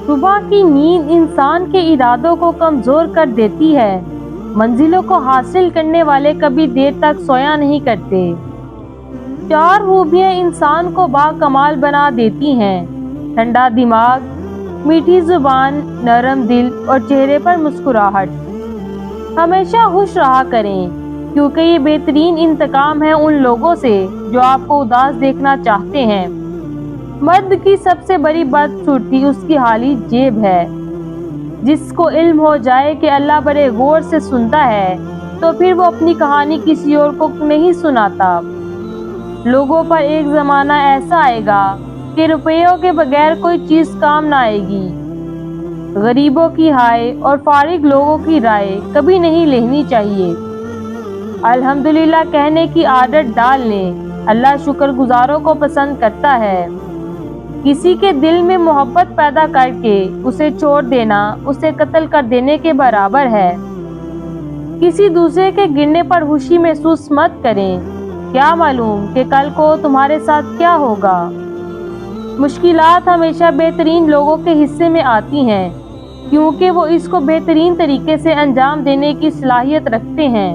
صبح کی نیند انسان کے ارادوں کو کمزور کر دیتی ہے۔ منزلوں کو حاصل کرنے والے کبھی دیر تک سویا نہیں کرتے۔ 4 خوبیاں انسان کو باکمال بنا دیتی ہیں: ٹھنڈا دماغ، میٹھی زبان، نرم دل اور چہرے پر مسکراہٹ۔ ہمیشہ خوش رہا کریں، کیونکہ یہ بہترین انتقام ہے ان لوگوں سے جو آپ کو اداس دیکھنا چاہتے ہیں۔ مرد کی سب سے بڑی بدصورتی اس کی خالی جیب ہے۔ جس کو علم ہو جائے کہ اللہ بڑے غور سے سنتا ہے تو پھر وہ اپنی کہانی کسی اور کو نہیں سناتا۔ لوگوں پر ایک زمانہ ایسا آئے گا کہ روپیوں کے بغیر کوئی چیز کام نہ آئے گی۔ غریبوں کی ہائے اور فارغ لوگوں کی رائے کبھی نہیں لینی چاہیے۔ الحمدللہ کہنے کی عادت ڈال لیں، اللہ شکر گزاروں کو پسند کرتا ہے۔ کسی کے دل میں محبت پیدا کر کے اسے چھوڑ دینا اسے قتل کر دینے کے برابر ہے۔ کسی دوسرے کے گرنے پر خوشی محسوس مت کریں، کیا معلوم کہ کل کو تمہارے ساتھ کیا ہوگا۔ مشکلات ہمیشہ بہترین لوگوں کے حصے میں آتی ہیں، کیونکہ وہ اس کو بہترین طریقے سے انجام دینے کی صلاحیت رکھتے ہیں۔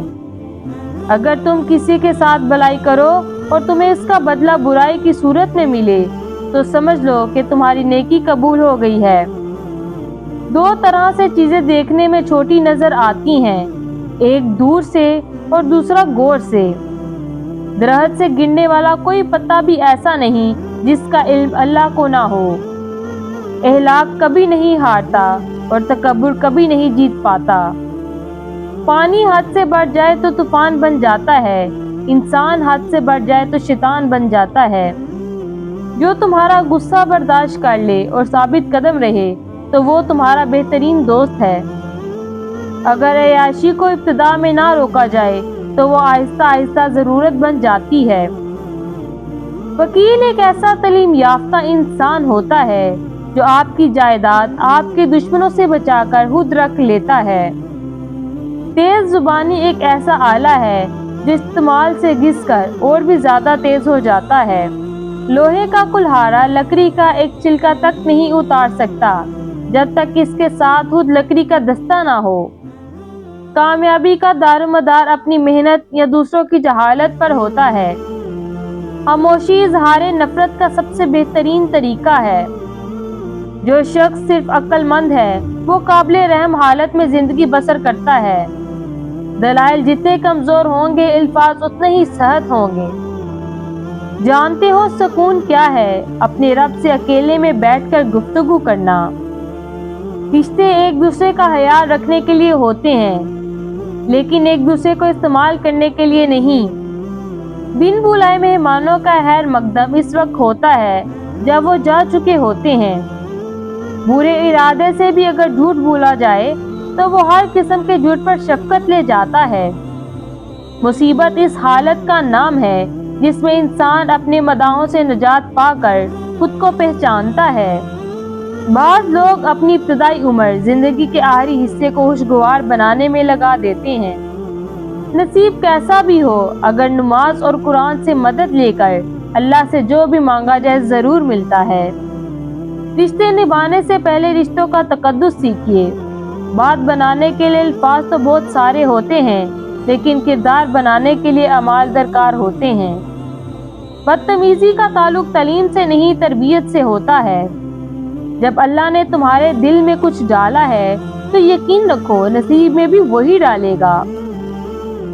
اگر تم کسی کے ساتھ بھلائی کرو اور تمہیں اس کا بدلہ برائی کی صورت میں ملے تو سمجھ لو کہ تمہاری نیکی قبول ہو گئی ہے۔ 2 طرح سے چیزیں دیکھنے میں چھوٹی نظر آتی ہیں، ایک دور سے اور دوسرا غور سے۔ درخت سے گرنے والا کوئی پتا بھی ایسا نہیں جس کا علم اللہ کو نہ ہو۔ اخلاق کبھی نہیں ہارتا اور تکبر کبھی نہیں جیت پاتا۔ پانی حد سے بڑھ جائے تو طوفان بن جاتا ہے، انسان حد سے بڑھ جائے تو شیطان بن جاتا ہے۔ جو تمہارا غصہ برداشت کر لے اور ثابت قدم رہے تو وہ تمہارا بہترین دوست ہے۔ اگر عیاشی کو ابتدا میں نہ روکا جائے تو وہ آہستہ آہستہ ضرورت بن جاتی ہے۔ وکیل ایک ایسا تعلیم یافتہ انسان ہوتا ہے جو آپ کی جائیداد آپ کے دشمنوں سے بچا کر خود رکھ لیتا ہے۔ تیز زبانی ایک ایسا آلہ ہے جو استعمال سے گھس کر اور بھی زیادہ تیز ہو جاتا ہے۔ لوہے کا کلہاڑا لکڑی کا ایک چھلکا تک نہیں اتار سکتا جب تک اس کے ساتھ خود لکڑی کا دستہ نہ ہو۔ کامیابی کا دارومدار اپنی محنت یا دوسروں کی جہالت پر ہوتا ہے۔ خاموشی اظہار نفرت کا سب سے بہترین طریقہ ہے۔ جو شخص صرف عقل مند ہے وہ قابل رحم حالت میں زندگی بسر کرتا ہے۔ دلائل جتنے کمزور ہوں گے الفاظ اتنے ہی سخت ہوں گے۔ جانتے ہو سکون کیا ہے؟ اپنے رب سے اکیلے میں بیٹھ کر گفتگو کرنا۔ رشتے ایک دوسرے کا خیال رکھنے کے لیے ہوتے ہیں، لیکن ایک دوسرے کو استعمال کرنے کے لیے نہیں۔ بن بلائے مہمانوں کا خیر مقدم اس وقت ہوتا ہے جب وہ جا چکے ہوتے ہیں۔ برے ارادے سے بھی اگر جھوٹ بولا جائے تو وہ ہر قسم کے جھوٹ پر شفقت لے جاتا ہے۔ مصیبت اس حالت کا نام ہے جس میں انسان اپنے مداحوں سے نجات پا کر خود کو پہچانتا ہے۔ بعض لوگ اپنی ابتدائی عمر زندگی کے آخری حصے کو خوشگوار بنانے میں لگا دیتے ہیں۔ نصیب کیسا بھی ہو، اگر نماز اور قرآن سے مدد لے کر اللہ سے جو بھی مانگا جائے ضرور ملتا ہے۔ رشتے نبھانے سے پہلے رشتوں کا تقدس سیکھیے۔ بات بنانے کے لیے الفاظ تو بہت سارے ہوتے ہیں، لیکن کردار بنانے کے لیے اعمال درکار ہوتے ہیں۔ بدتمیزی کا تعلق تعلیم سے نہیں تربیت سے ہوتا ہے۔ جب اللہ نے تمہارے دل میں کچھ ڈالا ہے تو یقین رکھو نصیب میں بھی وہی ڈالے گا۔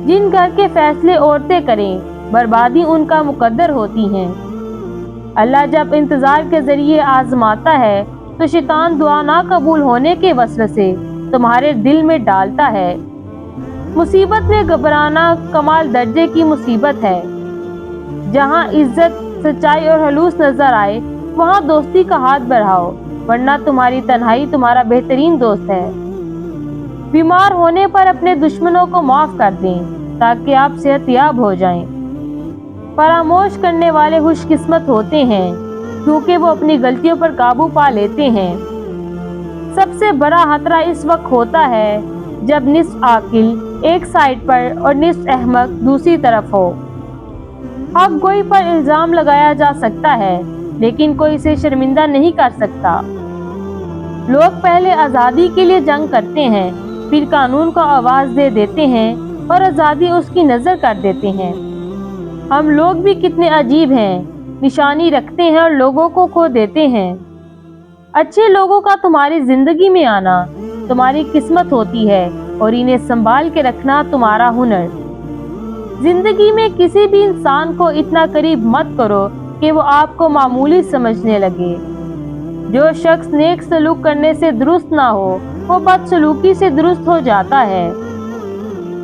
جن گھر کے فیصلے عورتیں کریں بربادی ان کا مقدر ہوتی ہیں۔ اللہ جب انتظار کے ذریعے آزماتا ہے تو شیطان دعا نہ قبول ہونے کے وسوسے تمہارے دل میں ڈالتا ہے۔ مصیبت میں گھبرانا کمال درجے کی مصیبت ہے۔ جہاں عزت، سچائی اور خلوص نظر آئے وہاں دوستی کا ہاتھ بڑھاؤ، ورنہ تمہاری تنہائی تمہارا بہترین دوست ہے۔ بیمار ہونے پر اپنے دشمنوں کو معاف کر دیں تاکہ آپ صحت یاب ہو جائیں۔ فراموش کرنے والے خوش قسمت ہوتے ہیں کیونکہ وہ اپنی غلطیوں پر قابو پا لیتے ہیں۔ سب سے بڑا خطرہ اس وقت ہوتا ہے جب نصف عاقل ایک سائیڈ پر اور نصف احمق دوسری طرف ہو۔ حق گوئی پر الزام لگایا جا سکتا ہے لیکن کوئی اسے شرمندہ نہیں کر سکتا۔ لوگ پہلے آزادی کے لیے جنگ کرتے ہیں، پھر قانون کو آواز دے دیتے ہیں اور آزادی اس کی نظر کر دیتے ہیں۔ ہم لوگ بھی کتنے عجیب ہیں، نشانی رکھتے ہیں اور لوگوں کو کھو دیتے ہیں۔ اچھے لوگوں کا تمہاری زندگی میں آنا تمہاری قسمت ہوتی ہے اور انہیں سنبھال کے رکھنا تمہارا ہنر۔ زندگی میں کسی بھی انسان کو اتنا قریب مت کرو کہ وہ آپ کو معمولی سمجھنے لگے۔ جو شخص نیک سلوک کرنے سے درست نہ ہو وہ بدسلوکی سے درست ہو جاتا ہے۔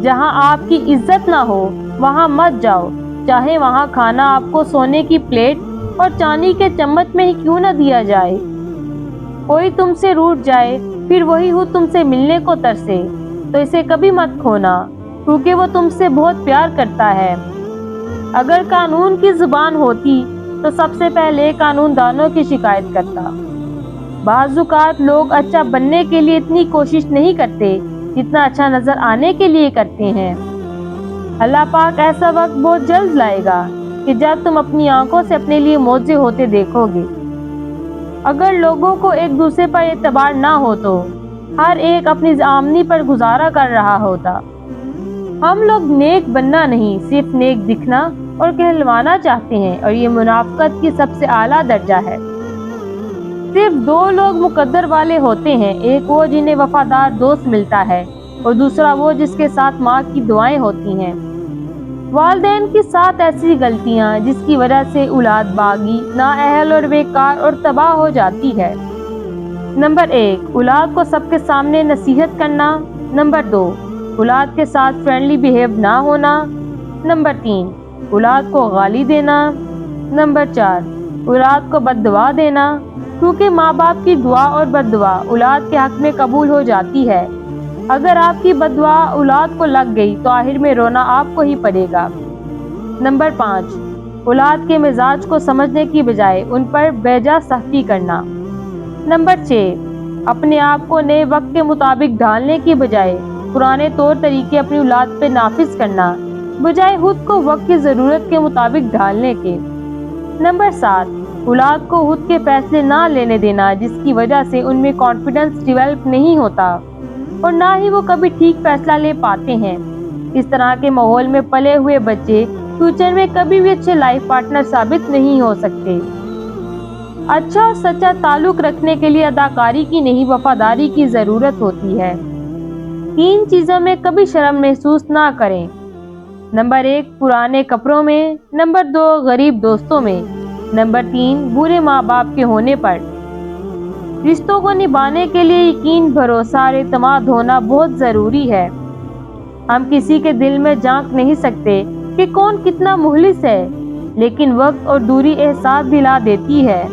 جہاں آپ کی عزت نہ ہو وہاں مت جاؤ، چاہے وہاں کھانا آپ کو سونے کی پلیٹ اور چاندی کے چمچ میں ہی کیوں نہ دیا جائے۔ کوئی تم سے روٹھ جائے پھر وہی ہو تم سے ملنے کو ترسے تو اسے کبھی مت کھونا، کیونکہ وہ تم سے بہت پیار کرتا ہے۔ اگر قانون کی زبان ہوتی تو سب سے پہلے قانون دانوں کی شکایت کرتا۔ بعض اوقات لوگ اچھا بننے کے لیے اتنی کوشش نہیں کرتے جتنا اچھا نظر آنے کے لیے کرتے ہیں۔ اللہ پاک ایسا وقت بہت جلد لائے گا کہ جب تم اپنی آنکھوں سے اپنے لیے معجزے ہوتے دیکھو گے۔ اگر لوگوں کو ایک دوسرے پر اعتبار نہ ہو تو ہر ایک اپنی آمدنی پر گزارا کر رہا ہوتا۔ ہم لوگ نیک بننا نہیں، صرف نیک دکھنا اور کہلوانا چاہتے ہیں، اور یہ منافقت کی سب سے اعلیٰ درجہ ہے۔ صرف دو لوگ مقدر والے ہوتے ہیں، ایک وہ جنہیں وفادار دوست ملتا ہے اور دوسرا وہ جس کے ساتھ ماں کی دعائیں ہوتی ہیں۔ والدین کی 7 ایسی غلطیاں جس کی وجہ سے اولاد باغی، نااہل اور بیکار اور تباہ ہو جاتی ہے۔ نمبر 1، اولاد کو سب کے سامنے نصیحت کرنا۔ نمبر 2، اولاد کے ساتھ فرینڈلی بیہیو نہ ہونا۔ نمبر 3، اولاد کو گالی دینا۔ نمبر 4، اولاد کو بد دعا دینا، کیونکہ ماں باپ کی دعا اور بد دعا اولاد کے حق میں قبول ہو جاتی ہے۔ اگر آپ کی بد دعا اولاد کو لگ گئی تو آخر میں رونا آپ کو ہی پڑے گا۔ نمبر 5، اولاد کے مزاج کو سمجھنے کی بجائے ان پر بیجا سختی کرنا۔ نمبر 6، اپنے آپ کو نئے وقت کے مطابق ڈھالنے کی بجائے پرانے طور طریقے اپنی اولاد پہ نافذ کرنا، بجائے خود کو وقت کی ضرورت کے مطابق ڈھالنے کے۔ نمبر 7، اولاد کو خود کے فیصلے نہ لینے دینا، جس کی وجہ سے ان میں کانفیڈنس ڈیولپ نہیں ہوتا اور نہ ہی وہ کبھی ٹھیک فیصلہ لے پاتے ہیں۔ اس طرح کے ماحول میں پلے ہوئے بچے فیوچر میں کبھی بھی اچھے لائف پارٹنر ثابت نہیں ہو سکتے۔ اچھا اور سچا تعلق رکھنے کے لیے اداکاری کی نہیں، وفاداری کی ضرورت ہوتی ہے۔ 3 چیزوں میں کبھی شرم محسوس نہ کریں۔ نمبر 1، پرانے کپڑوں میں۔ نمبر 2، غریب دوستوں میں۔ نمبر 3، برے ماں باپ کے ہونے پر۔ رشتوں کو نبھانے کے لیے یقین، بھروسہ اور اعتماد ہونا بہت ضروری ہے۔ ہم کسی کے دل میں جھانک نہیں سکتے کہ کون کتنا مخلص ہے، لیکن وقت اور دوری احساس دلا دیتی ہے۔